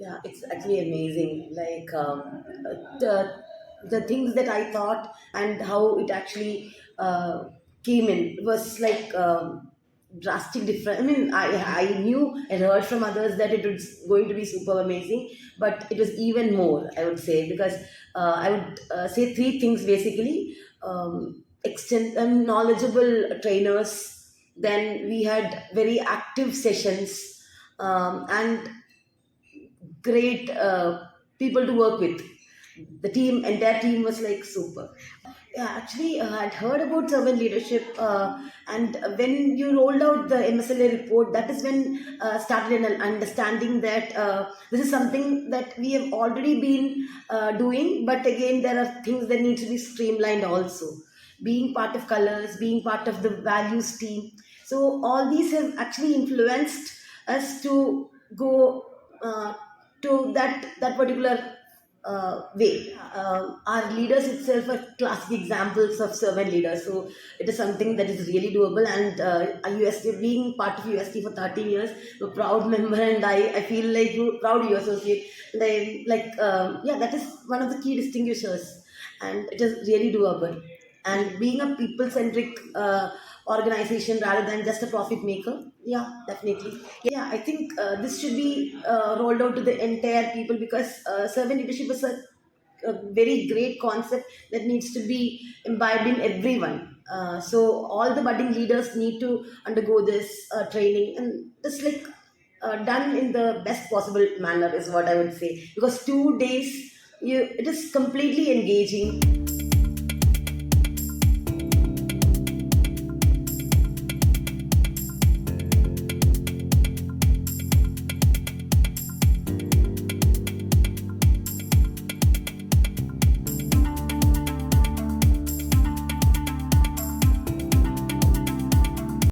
Yeah, it's actually amazing. Like the things that I thought and how it actually came in was like drastic different. I mean, I knew and heard from others that it was going to be super amazing, but it was even more. I would say because I would say three things basically: extend knowledgeable trainers. Then we had very active sessions, and great people to work with. The team, entire team was like super. Yeah, actually, I'd heard about servant leadership, and when you rolled out the MSLA report, that is when started an understanding that this is something that we have already been doing, but again, there are things that need to be streamlined also. Being part of colors, being part of the values team, so all these have actually influenced us to go to that particular way. Our leaders itself are classic examples of servant leaders. So it is something that is really doable. And UST, being part of UST for 13 years, a proud member, and I feel like you proud you associate. And I like yeah, that is one of the key distinguishers, and it is really doable. And being a people centric organization rather than just a profit maker, yeah, definitely. Yeah, I think this should be rolled out to the entire people because servant leadership is a very great concept that needs to be imbibed in everyone. So all the budding leaders need to undergo this training, and just like done in the best possible manner is what I would say. Because 2 days, it is completely engaging.